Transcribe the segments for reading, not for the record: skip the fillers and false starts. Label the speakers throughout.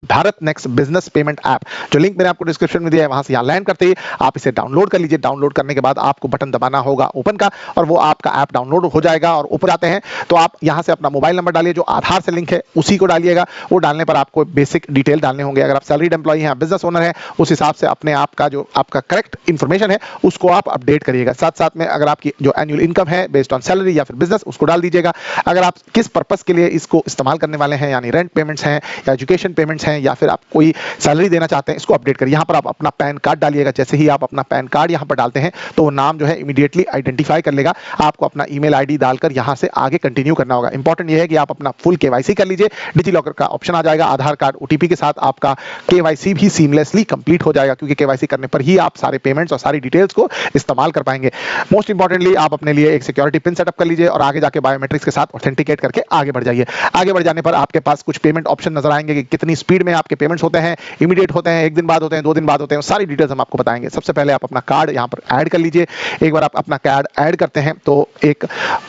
Speaker 1: Bharat next business payment app, जो link मैंने आपको डिस्क्रिप्शन में दिया है, वहां से यहाँ लैंड करते ही आप इसे डाउनलोड कर लीजिए। डाउनलोड करने के बाद आपको बटन दबाना होगा ओपन का, और वो आपका ऐप डाउनलोड हो जाएगा। और ऊपर आते हैं तो आप यहाँ से अपना मोबाइल नंबर डालिए, जो आधार से लिंक है उसी को डालिएगा। वो डालने पर आपको बेसिक डिटेल डालने होंगे। अगर आप सैलरीड एम्प्लॉई हैं, बिजनेस ओनर है, उस हिसाब से अपने आप का जो आपका करेक्ट इन्फॉर्मेशन है उसको आप अपडेट करिएगा। साथ साथ में अगर आपकी जो एनुअल इनकम है बेस्ड ऑन सैलरी या फिर बिजनेस, उसको डाल दीजिएगा। अगर आप किस पर्पस के लिए इसको इस्तेमाल करने वाले हैं, यानी रेंट पेमेंट्स हैं या एजुकेशन पेमेंट्स हैं या फिर आप कोई सैलरी देना चाहते हैं, इसको अपडेट करिए। यहाँ पर आप अपना पैन कार्ड डालिएगा। जैसे ही आप अपना पैन कार्ड यहाँ पर डालते हैं तो वो नाम जो है इमीडिएटली आइडेंटिफाई कर लेगा। आपको अपना ईमेल आईडी डालकर यहाँ से आगे कंटिन्यू करना होगा। इंपॉर्टेंट ये है कि आप अपना फुल केवाईसी कर लीजिए। डिजी लॉकर का ऑप्शन आ जाएगा, आधार कार्ड ओटीपी के साथ आपका केवाईसी भी सीमलेसली कंप्लीट हो जाएगा, क्योंकि केवाईसी करने पर ही आप सारे पेमेंट्स और सारी डिटेल्स को इस्तेमाल कर पाएंगे। मोस्ट इंपॉर्टेंटली आप अपने लिए एक सिक्योरिटी पिन सेटअप कर लीजिए और आगे जाके बायोमेट्रिक्स के साथ ऑथेंटिकेट करके आगे बढ़ जाइए। आगे बढ़ जाने पर आपके पास कुछ पेमेंट ऑप्शन नजर आएंगे कि कितनी स्पीड में आपके पेमेंट्स होते हैं, इमीडिएट होते हैं, एक दिन बाद होते हैं, 2 दिन बाद होते हैं, सारी डिटेल्स हम आपको बताएंगे। सबसे पहले आप अपना कार्ड यहाँ पर ऐड कर लीजिए। एक बार आप अपना कार्ड ऐड करते हैं तो एक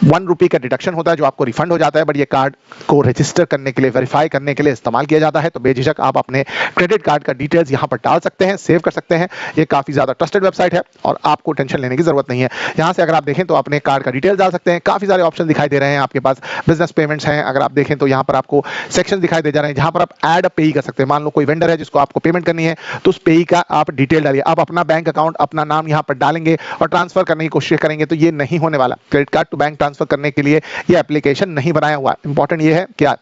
Speaker 1: 1 रुपये का डिडक्शन होता है जो आपको रिफंड हो जाता है, बट ये कार्ड को रजिस्टर करने के लिए, वेरीफाई करने के लिए इस्तेमाल किया जाता है। तो बेझिझक आप अपने क्रेडिट कार्ड का डिटेल्स यहाँ पर डाल सकते हैं, सेव कर सकते हैं। ये काफी ज्यादा ट्रस्टेड वेबसाइट है और आपको टेंशन लेने की जरूरत नहीं है। यहाँ से अगर आप देखें तो अपने कार्ड का डिटेल्स डाल सकते हैं। काफी सारे ऑप्शन दिखाई दे रहे हैं आपके पास। बिजनेस पेमेंट्स हैं, अगर आप देखें तो यहाँ पर आपको सेक्शन दिखाई दे जा रहे हैं जहाँ पर आप ऐड पेई कर सकते हैं। मान लो कोई वेंडर है जिसको आपको पेमेंट करनी है, तो उस पेई का आप डिटेल डालिए। आप अपना बैंक अकाउंट, अपना नाम यहाँ पर डालेंगे और ट्रांसफर करने की कोशिश करेंगे तो ये नहीं होने वाला। Credit card to bank transfer करने के लिए ये एप्लीकेशन नहीं बनाया हुआ। इंपॉर्टेंट ये है क्या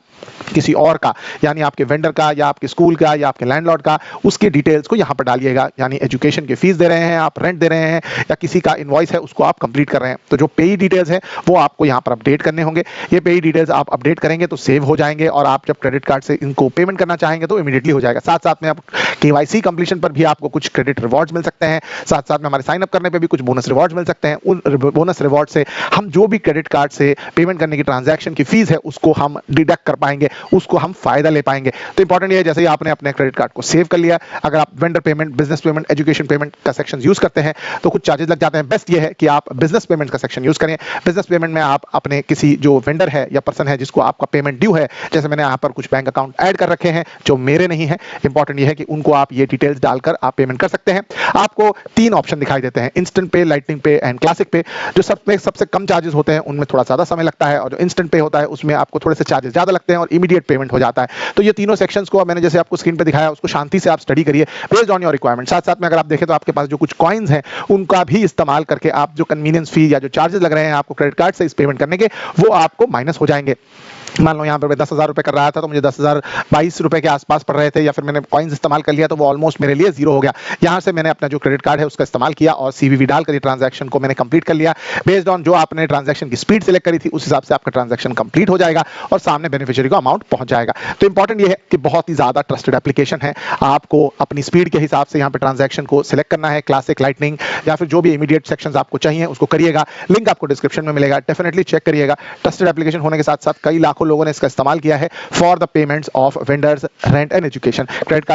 Speaker 1: किसी और का, यानी आपके वेंडर का या आपके स्कूल का या आपके लैंडलॉर्ड का, उसके डिटेल्स को यहाँ पर डालिएगा। यानी एजुकेशन की फीस दे रहे हैं आप, रेंट दे रहे हैं या किसी का इनवॉइस है उसको आप कंप्लीट कर रहे हैं, तो जो पेई डिटेल्स है वो आपको यहाँ पर अपडेट करने होंगे। ये पेई डिटेल्स आप अपडेट करेंगे तो सेव हो जाएंगे और आप जब क्रेडिट कार्ड से इनको पेमेंट करना चाहेंगे तो इमीडिएटली हो जाएगा। साथ साथ में आप केवाईसी कंप्लीशन पर भी आपको कुछ क्रेडिट रिवॉर्ड्स मिल सकते हैं। साथ साथ में हमारे साइन अप करने पर भी कुछ बोनस रिवॉर्ड्स मिल सकते हैं। उन बोनस रिवॉर्ड से हम जो भी क्रेडिट कार्ड से पेमेंट करने की ट्रांजैक्शन की फीस है उसको हम डिडक्ट कर पाएंगे, उसको हम फायदा ले पाएंगे। तो इंपॉर्टेंट ये है, जैसे ही आपने अपने क्रेडिट कार्ड को सेव कर लिया, अगर आप vendor payment, business payment, education payment का सेक्शन यूज करते हैं तो कुछ चार्जेस लग जाते हैं। बेस्ट ये है कि आप बिजनेस पेमेंट का सेक्शन यूज करें। बिजनेस पेमेंट में आप अपने किसी जो वेंडर है या पर्सन है जिसको आपका पेमेंट ड्यू है, जैसे मैंने यहाँ पर कुछ बैंक अकाउंट ऐड कर रखे हैं जो मेरे नहीं है, इंपॉर्टेंट ये है कि उनको आप ये डिटेल्स डालकर आप पेमेंट कर सकते हैं। आपको 3 ऑप्शन दिखाई देते हैं, इंस्टेंट पे, लाइटनिंग पे एंड क्लासिक पे। जो सबसे कम चार्जेस होते हैं उनमें थोड़ा ज्यादा समय लगता है और जो इंस्टेंट पे होता है उसमें आपको थोड़े से चार्जेस ज्यादा लगते हैं और इमीडिएट पेमेंट हो जाता है। तो ये तीनों सेक्शंस को मैंने जैसे आपको स्क्रीन पे दिखाया उसको शांति से आप स्टडी करिए बेस्ड ऑन योर रिक्वायरमेंट। साथ साथ में अगर आप देखें तो आपके पास जो कुछ कॉइन्स हैं उनका भी इस्तेमाल करके आप जो कन्वीनियंस फी या जो चार्जेस लग रहे हैं आपको क्रेडिट कार्ड से इस पेमेंट करने के, वो आपको माइनस हो जाएंगे। मान लो यहाँ पर मैं 10,000 रुपए कर रहा था तो मुझे 10,022 रुपए के आसपास पड़ रहे थे, या फिर मैंने कॉइन्स इस्तेमाल कर लिया तो वो ऑलमोस्ट मेरे लिए जीरो हो गया। यहाँ से मैंने अपना जो क्रेडिट कार्ड है उसका इस्तेमाल किया और सीवीवी डालकर ट्रांजैक्शन को मैंने कंप्लीट कर लिया। बेस्ड ऑन जो आपने ट्रांजैक्शन की स्पीड सिलेक्ट करी थी उस हिसाब से आपका ट्रांजैक्शन कंप्लीट हो जाएगा और सामने बेनिफिशियरी को अमाउंट पहुंच जाएगा। तो इंपॉर्टेंट ये है कि बहुत ही ज्यादा ट्रस्टेड एप्लीकेशन है। आपको अपनी स्पीड के हिसाब से यहाँ पे ट्रांजैक्शन को सिलेक्ट करना है, क्लासिक, लाइटनिंग या फिर जो भी इमीडिएट सेक्शंस आपको चाहिए उसको करिएगा। लिंक आपको डिस्क्रिप्शन में मिलेगा, डेफिनेटली चेक करिएगा। ट्रस्टेड एप्लीकेशन होने के साथ साथ कई लाखों लोगों ने इसका इस्तेमाल किया है for the payments of vendors, rent and education. Credit